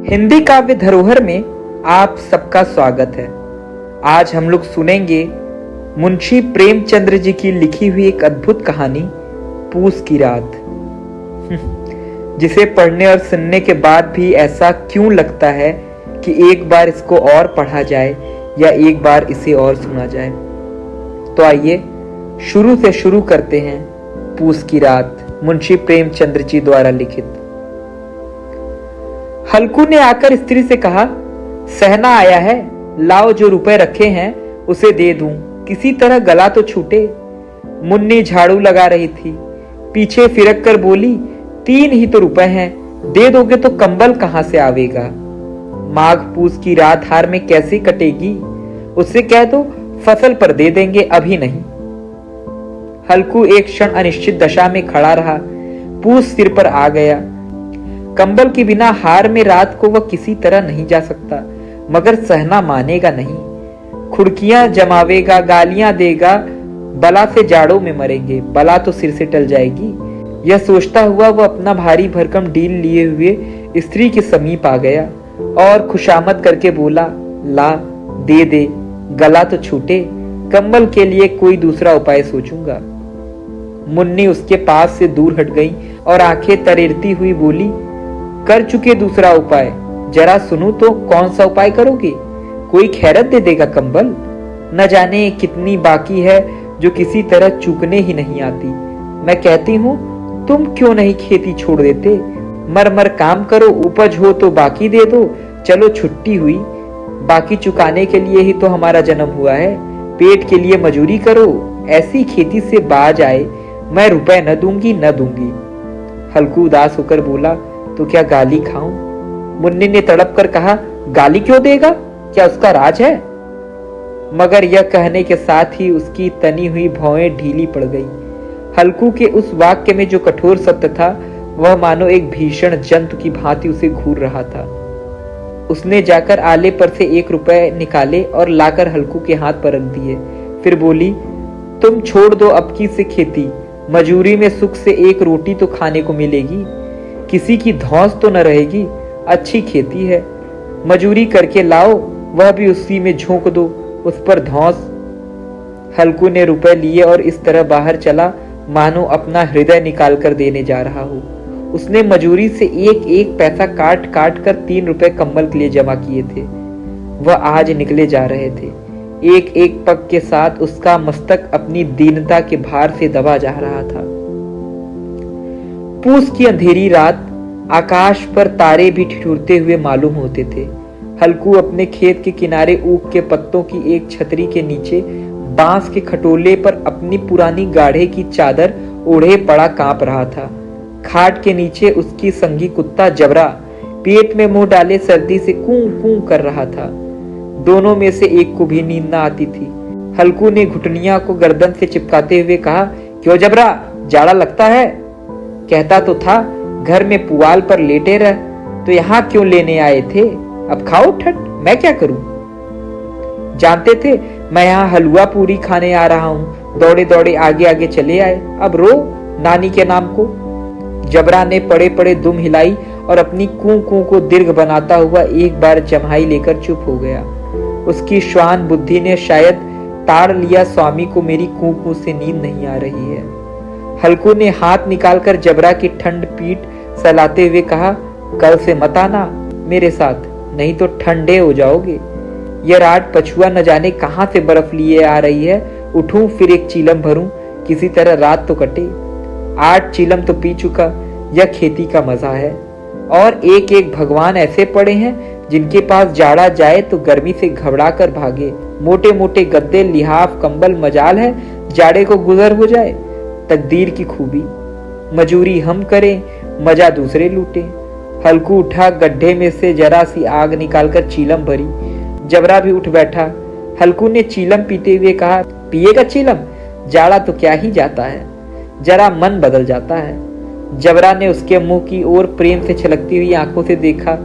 हिंदी काव्य धरोहर में आप सबका स्वागत है। आज हम लोग सुनेंगे मुंशी प्रेमचंद्र जी की लिखी हुई एक अद्भुत कहानी पूस की रात, जिसे पढ़ने और सुनने के बाद भी ऐसा क्यों लगता है कि एक बार इसको और पढ़ा जाए या एक बार इसे और सुना जाए। तो आइए शुरू से शुरू करते हैं। पूस की रात मुंशी प्रेमचंद्र जी द्वारा लिखित। हल्कू ने आकर स्त्री से कहा, सहना आया है, लाओ जो रुपए रखे हैं उसे दे दूं, किसी तरह गला तो छूटे। मुन्नी झाड़ू लगा रही थी, पीछे फिरक कर बोली, 3 ही तो रुपए हैं, दे दोगे तो कंबल कहां से आवेगा। माघ पूस की रात हार में कैसे कटेगी, उससे कह दो फसल पर दे देंगे, अभी नहीं। हल्कू एक क्षण अनिश्चित दशा में खड़ा रहा। पूस सिर पर आ गया। कंबल के बिना हार में रात को वह किसी तरह नहीं जा सकता, मगर सहना मानेगा नहीं। खुड़कियां जमावेगा, गालियां देगा, बला से जाड़ों में मरेंगे, बला तो सिर से टल जाएगी। यह सोचता हुआ वह अपना भारी भरकम डील लिए हुए स्त्री के समीप आ गया और खुशामद करके बोला, ला दे दे, गला तो छूटे, कंबल के लिए कोई दूसरा उपाय सोचूंगा। मुन्नी उसके पास से दूर हट गई और आंखें तरेरती हुई बोली, कर चुके दूसरा उपाय, जरा सुनूं तो कौन सा उपाय करोगे। कोई खैरत दे देगा कंबल, न जाने कितनी बाकी है जो किसी तरह चूकने ही नहीं आती। मैं कहती हूँ तुम क्यों नहीं खेती छोड़ देते, मर मर काम करो, उपज हो तो बाकी दे दो, चलो छुट्टी हुई। बाकी चुकाने के लिए ही तो हमारा जन्म हुआ है, पेट के लिए मजूरी करो, ऐसी खेती से बाज आए, मैं रुपए न दूंगी न दूंगी। हल्कू उदास होकर बोला, तो क्या गाली खाऊं। मुन्नी ने तड़प कर कहा, गाली क्यों देगा, क्या उसका राज है। मगर यह कहने के साथ ही उसकी तनी हुई भौएं ढीली पड़ गई। हल्कू के उस वाक्य में जो कठोर सत्य था, वह मानो एक भीषण जंतु की भांति उसे घूर रहा था। उसने जाकर आले पर से 1 रुपए निकाले और लाकर हल्कू के हाथ पर रख दिए। फिर बोली, तुम छोड़ दो अब की से खेती, मजूरी में सुख से 1 रोटी तो खाने को मिलेगी, किसी की धौंस तो न रहेगी, अच्छी खेती है, मजूरी करके लाओ, वह भी उसी में झोंक दो, उस पर धौंस। हल्कू ने रुपए लिए और इस तरह बाहर चला मानो अपना हृदय निकाल कर देने जा रहा हो। उसने मजूरी से 1-1 पैसा काट काट कर 3 रुपए कंबल के लिए जमा किए थे। वह आज निकले जा रहे थे। एक पग के साथ उसका मस्तक अपनी दीनता के भार से दबा जा रहा था। पूस की अंधेरी रात, आकाश पर तारे भी ठिठुरते हुए मालूम होते थे। हल्कू अपने खेत के किनारे ऊख के पत्तों की एक छतरी के नीचे बांस के खटोले पर अपनी पुरानी गाढ़े की चादर ओढ़े पड़ा कांप रहा था। खाट के नीचे उसकी संगी कुत्ता जबरा पेट में मुंह डाले सर्दी से कूं कूं कर रहा था। दोनों में से एक को भी नींद न आती थी। हल्कू ने घुटनिया को गर्दन से चिपकाते हुए कहा, क्यों जबरा, जाड़ा लगता है। कहता तो था घर में पुआल पर लेटे रह, तो यहाँ क्यों लेने आए थे, अब खाओ ठट, मैं क्या करूं। जानते थे मैं यहाँ हलवा पूरी खाने आ रहा हूँ, दौड़े दौड़े आगे आगे चले आए, अब रो नानी के नाम को। जबरा ने पड़े पड़े दुम हिलाई और अपनी कूं कूं को दीर्घ बनाता हुआ एक बार जम्हाई लेकर चुप हो गया। उसकी श्वान बुद्धि ने शायद ताड़ लिया, स्वामी को मेरी कूं कूं से नींद नहीं आ रही है। हल्कू ने हाथ निकालकर जबरा की ठंड पीठ सहलाते हुए कहा, कल से मत आना मेरे साथ, नहीं तो ठंडे हो जाओगे। यह रात पछुआ न जाने कहां से बर्फ लिए आ रही है, उठूं फिर एक चीलम भरूं, किसी तरह रात तो कटे। 8 चीलम तो पी चुका, यह खेती का मजा है। और एक भगवान ऐसे पड़े हैं जिनके पास जाड़ा जाए तो गर्मी से घबरा कर भागे। मोटे मोटे गद्दे, लिहाफ, कंबल, मजाल है जाड़े को गुजर हो जाए। तकदीर की खूबी, मजूरी हम करें, मजा दूसरे लूटे। हल्कू उठा, गड्ढे में से जरा सी आग निकालकर चीलम भरी। जबरा भी उठ बैठा। हल्कू ने चीलम पीते हुए कहा, पिएगा चीलम, जाड़ा तो क्या ही जाता है, जरा मन बदल जाता है। जबरा ने उसके मुंह की ओर प्रेम से छलकती हुई आंखों से देखा।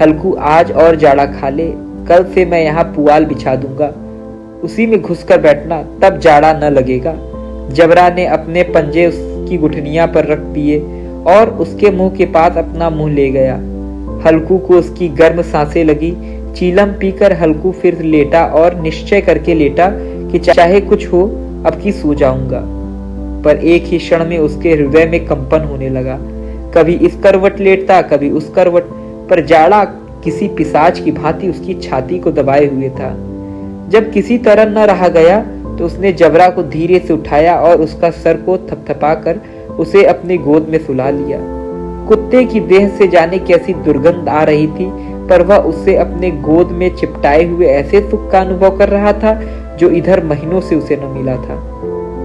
हल्कू, आज और जाड़ा खा ले, कल से मैं यहाँ पुआल बिछा दूंगा, उसी में घुसकर बैठना, तब जाड़ा न लगेगा। जबरा ने अपने पंजे उसकी घुटनिया पर रख दिए और उसके मुंह के पास अपना मुंह ले गया। हल्कू को उसकी गर्म सांसें लगी। चीलम पीकर हल्कू फिर लेटा और निश्चय करके लेटा कि चाहे कुछ हो अब की सो जाऊंगा। पर एक ही क्षण में उसके हृदय में कंपन होने लगा। कभी इस करवट लेटता, कभी उस करवट, पर जाड़ा किसी पिशाच की भांति उसकी छाती को दबाए हुए था। जब किसी तरह न रहा गया तो उसने जबरा को धीरे से उठाया और उसका सर को थपथपाकर उसे अपनी गोद में सुला लिया। कुत्ते की देह से जाने कैसी दुर्गंध आ रही थी, पर वह उससे अपने गोद में चिपटाए हुए ऐसे सुख का अनुभव कर रहा था जो इधर महीनों से उसे न मिला था।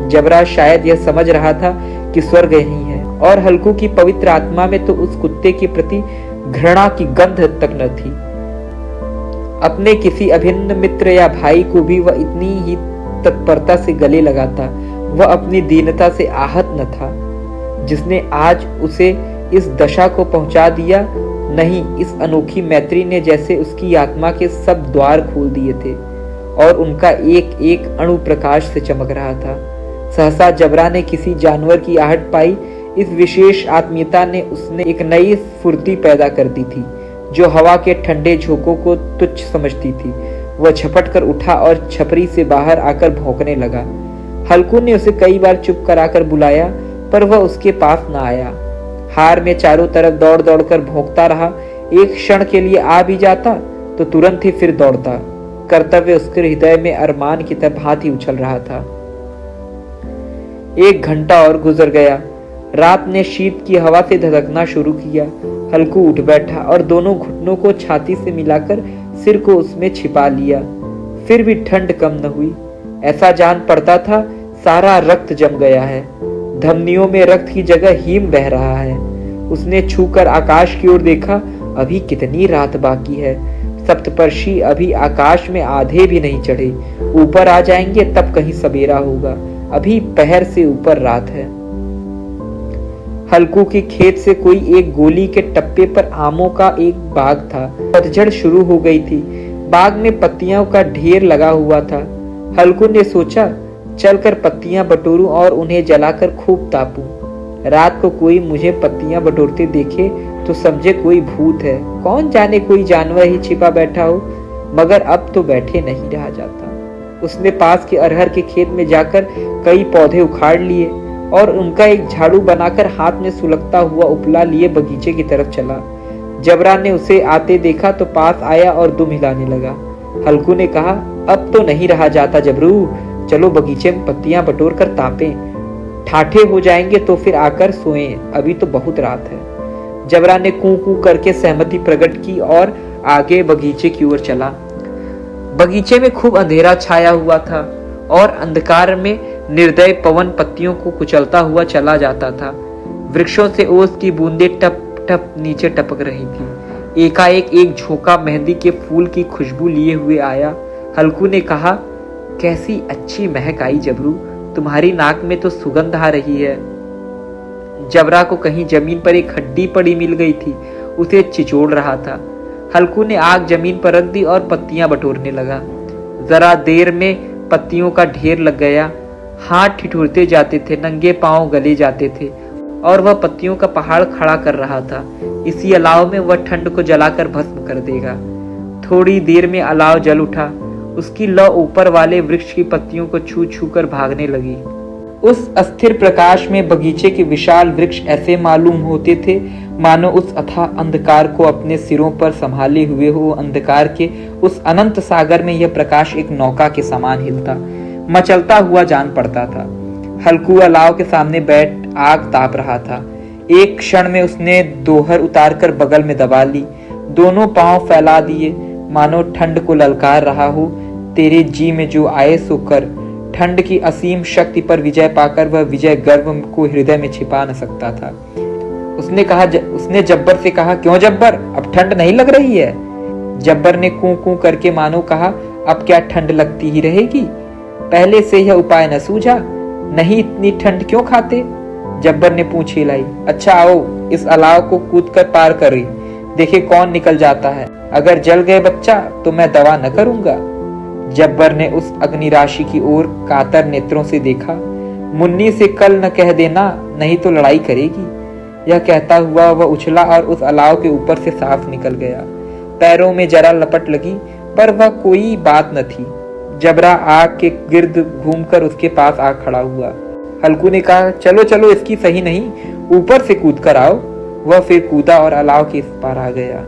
जबरा शायद यह समझ रहा था कि स्वर्ग यही है, और हल्कू की पवित्र आत्मा में तो उस कुत्ते के प्रति घृणा की गंध तक न थी। अपने किसी अभिन्न मित्र या भाई को भी वह इतनी ही तत्परता से गले लगाता। वह अपनी दीनता से आहत न था जिसने आज उसे इस दशा को पहुंचा दिया। नहीं, इस अनोखी मैत्री ने जैसे उसकी आत्मा के सब द्वार खोल दिए थे और उनका एक एक अणु प्रकाश से चमक रहा था। सहसा जबरा ने किसी जानवर की आहट पाई। इस विशेष आत्मीयता ने उसने एक नई स्फूर्ति पैदा कर दी थी जो हवा के ठंडे झोंकों को तुच्छ समझती थी। वह झपट कर उठा और छपरी से बाहर आकर भौंकने लगा। हल्कू ने उसे कई बार चुप कराकर बुलाया, पर वह उसके पास न आया। हार में चारों तरफ दौड़ दौड़ कर भौंकता रहा। एक क्षण के लिए आ भी जाता तो तुरंत ही फिर दौड़ता। कर्तव्य उसके हृदय में अरमान की तरह भांति उछल रहा था। 1 घंटा और गुजर गया। रात ने शीत की हवा से धधकना शुरू किया। हल्कू उठ बैठा और दोनों घुटनों को छाती से मिलाकर सिर को उसमें छिपा लिया। फिर भी ठंड कम न हुई। ऐसा जान पड़ता था सारा रक्त जम गया है। धमनियों में रक्त की जगह हीम बह रहा है। उसने छूकर आकाश की ओर देखा। अभी कितनी रात बाकी है। सप्तपर्षी अभी आकाश में आधे भी नहीं चढ़े। ऊपर आ जाएंगे तब कहीं सवेरा होगा। अभी पहर से ऊपर रात है। हल्कू के खेत से कोई एक गोली के टप्पे पर आमों का एक बाग था। पतझड़ शुरू हो गई थी। बाग में पत्तियों का ढेर लगा हुआ था। हल्कू ने सोचा चलकर पत्तियां बटोरूं और उन्हें जलाकर खूब तापूं। रात को कोई मुझे पत्तियां बटोरते देखे तो समझे कोई भूत है। कौन जाने कोई जानवर ही छिपा बैठा हो। मगर अब तो बैठे नहीं रहा जाता। उसने पास के अरहर के खेत में जाकर कई पौधे उखाड़ लिए और उनका एक झाड़ू बनाकर हाथ में सुलगता हुआ उपला लिए बगीचे की तरफ चला। जबरा ने उसे आते देखा तो पास आया और दुम हिलाने लगा। हल्कू ने कहा, अब तो नहीं रहा जाता जबरू, चलो बगीचे में पत्तियां बटोर कर तापें। ठाठे हो जाएंगे तो फिर आकर सोएं, अभी तो बहुत रात है। जबरा ने कू कू करके सहमति प्रकट की और आगे बगीचे की ओर चला। बगीचे में खूब अंधेरा छाया हुआ था और अंधकार में निर्दय पवन पत्तियों को कुचलता हुआ चला जाता था। वृक्षों से ओस की बूंदें टप टप नीचे टपक रही थी। एकाएक एक झोंका मेहंदी के फूल की खुशबू लिए हुए आया। हल्कू ने कहा, कैसी अच्छी महक आई जबरू, तुम्हारी नाक में तो सुगंध आ रही है। जबरा को कहीं जमीन पर एक हड्डी पड़ी मिल गई थी, उसे चिचोड़ रहा था। हल्कू ने आग जमीन पर रख दी और पत्तियां बटोरने लगा। जरा देर में पत्तियों का ढेर लग गया। हाथ ठिठुरते जाते थे, नंगे पांव गले जाते थे और वह पत्तियों का पहाड़ खड़ा कर रहा था। इसी अलाव में वह ठंड को जलाकर भस्म कर देगा। थोड़ी देर में अलाव जल उठा। उसकी लौ ऊपर वाले वृक्ष की पत्तियों को छू छू कर भागने लगी। उस अस्थिर प्रकाश में बगीचे के विशाल वृक्ष ऐसे मालूम होते थे मानो उस अथाह अंधकार को अपने सिरों पर संभाले हुए हो। अंधकार के उस अनंत सागर में यह प्रकाश एक नौका के समान हिलता मचलता हुआ जान पड़ता था। हल्कू अलाव के सामने बैठ आग ताप रहा था। एक क्षण में उसने दोहर उतारकर बगल में दबा ली। दोनों पांव फैला दिए मानो ठंड को ललकार रहा हो। तेरे जी में जो आए सो कर। ठंड की असीम शक्ति पर विजय पाकर वह विजय गर्व को हृदय में छिपा न सकता था। उसने जब्बर से कहा, क्यों जब्बर, अब ठंड नहीं लग रही है? जब्बर ने कू कू करके मानो कहा, अब क्या ठंड लगती ही रहेगी? पहले से यह उपाय न सूझा? नहीं इतनी ठंड क्यों खाते? जब्बर ने पूंछ हिलाई। अच्छा आओ, इस अलाव को कूद कर पार करें, देखे कौन निकल जाता है। अगर जल गए बच्चा तो मैं दवा न करूंगा। जब्बर ने उस अग्नि राशि की ओर कातर नेत्रों से देखा। मुन्नी से कल न कह देना, नहीं तो लड़ाई करेगी। यह कहता हुआ वह उछला और उस अलाव के ऊपर से साफ निकल गया। पैरों में जरा लपट लगी, पर वह कोई बात न थी। जबरा आग के गिर्द घूमकर उसके पास आ खड़ा हुआ। हल्कू ने कहा, चलो चलो, इसकी सही नहीं, ऊपर से कूद कर आओ। वह फिर कूदा और अलाव के इस पार आ गया।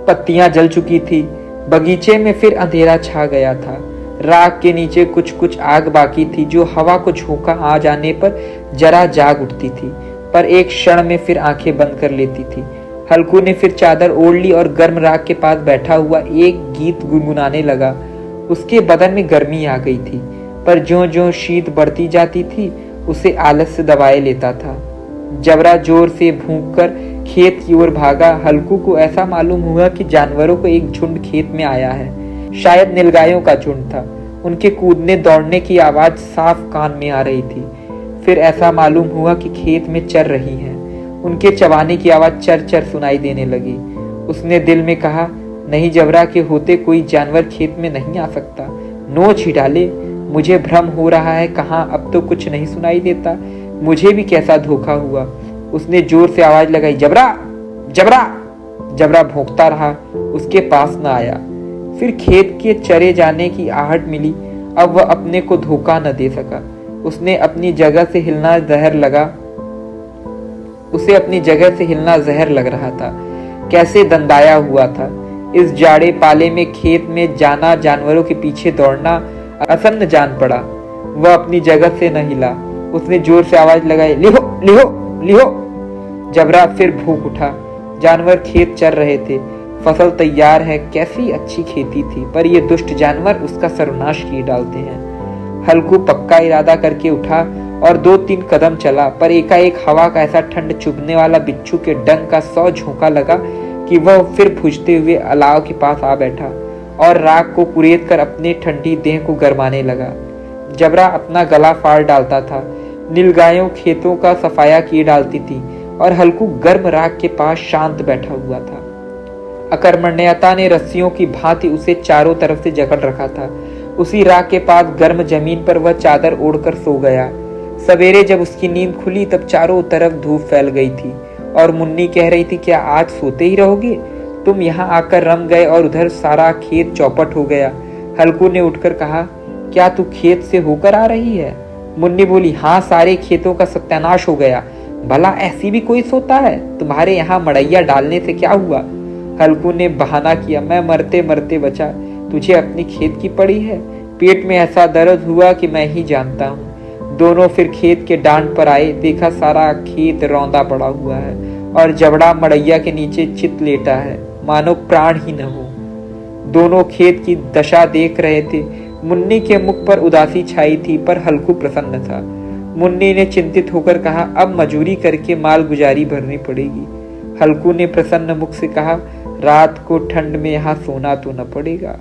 पत्तियां जल चुकी थी। बगीचे में फिर अंधेरा छा गया था। राख के नीचे कुछ कुछ आग बाकी थी, जो हवा को झोंका आ जाने पर जरा जाग उठती थी, पर एक क्षण में फिर आंखें बंद कर लेती थी। हल्कू ने फिर चादर ओढ़ ली और गर्म राख के पास बैठा हुआ एक गीत गुनगुनाने लगा। उसके बदन में गर्मी आ गई थी, पर ज्यों ज्यों शीत बढ़ती जाती थी उसे आलस से दबाए लेता था। जबरा जोर से भूंककर खेत की ओर भागा। हल्कू को ऐसा मालूम हुआ कि जानवरों को एक झुंड खेत में आया है। शायद नीलगायों का झुंड था। उनके कूदने दौड़ने की आवाज साफ कान में आ रही थी। फिर ऐसा मालूम हुआ कि खेत में चर रही हैं। उनके चबाने की आवाज चर चर सुनाई देने लगी। उसने दिल में कहा, नहीं, जबरा के होते कोई जानवर खेत में नहीं आ सकता। नोच ही डाले, मुझे भ्रम हो रहा है। कहाँ, अब तो कुछ नहीं सुनाई देता। मुझे भी कैसा धोखा हुआ। उसने जोर से आवाज लगाई, जबरा जबरा। जबरा भौंकता रहा, उसके पास न आया। फिर खेत के चरे जाने की आहट मिली। अब वह अपने को धोखा न दे सका। उसे अपनी जगह से हिलना जहर लग रहा था। कैसे दंदाया हुआ था। इस जाड़े पाले में खेत में जाना, जानवरों के पीछे दौड़ना असन्न जान पड़ा। वह अपनी जगह से न हिला। उसने जोर से आवाज लगाई, लिहो लिहो लिहो। जबरा फिर भूख उठा। जानवर खेत चर रहे थे। फसल तैयार है। कैसी अच्छी खेती थी, पर ये दुष्ट जानवर उसका सर्वनाश किए डालते हैं। हल्कू पक्का इरादा करके उठा और 2-3 कदम चला, पर एकाएक हवा का ऐसा ठंड चुभने वाला बिच्छू के डंक का 100 झोंका लगा कि वह फिर भुजते हुए अलाव के पास आ बैठा और राख को कुरेद कर अपने ठंडी देह को गरमाने लगा। जबरा अपना गला फाड़ डालता था। नीलगायों खेतों का सफाया किए डालती थी और हल्कू गर्म राख के पास शांत बैठा हुआ था। अकर्मण्यता ने रस्सियों की भांति उसे चारों तरफ से जकड़ रखा था। उसी राख के पास गर्म जमीन पर वह चादर ओढ़कर सो गया। सवेरे जब उसकी नींद खुली तब चारों तरफ धूप फैल गई थी और मुन्नी कह रही थी, क्या आज सोते ही रहोगे? तुम यहाँ आकर रम गए और उधर सारा खेत चौपट हो गया। हल्कू ने उठकर कहा, क्या तू खेत से होकर आ रही है? मुन्नी बोली, हाँ, सारे खेतों का सत्यानाश हो गया। भला ऐसी भी कोई सोता है? तुम्हारे यहाँ मड़ैया डालने से क्या हुआ? हल्कू ने बहाना किया, मैं मरते मरते बचा। तुझे अपनी खेत की पड़ी है। पेट में ऐसा दर्द हुआ कि मैं ही जानता हूँ। दोनों फिर खेत के डांड पर आए। देखा सारा खेत रौंदा पड़ा हुआ है और जबड़ा मड़ैया के नीचे चित लेटा है, मानो प्राण ही न हो। दोनों खेत की दशा देख रहे थे। मुन्नी के मुख पर उदासी छाई थी, पर हल्कू प्रसन्न था। मुन्नी ने चिंतित होकर कहा, अब मजूरी करके माल गुजारी भरनी पड़ेगी। हल्कू ने प्रसन्न मुख से कहा, रात को ठंड में यहाँ सोना तो न पड़ेगा।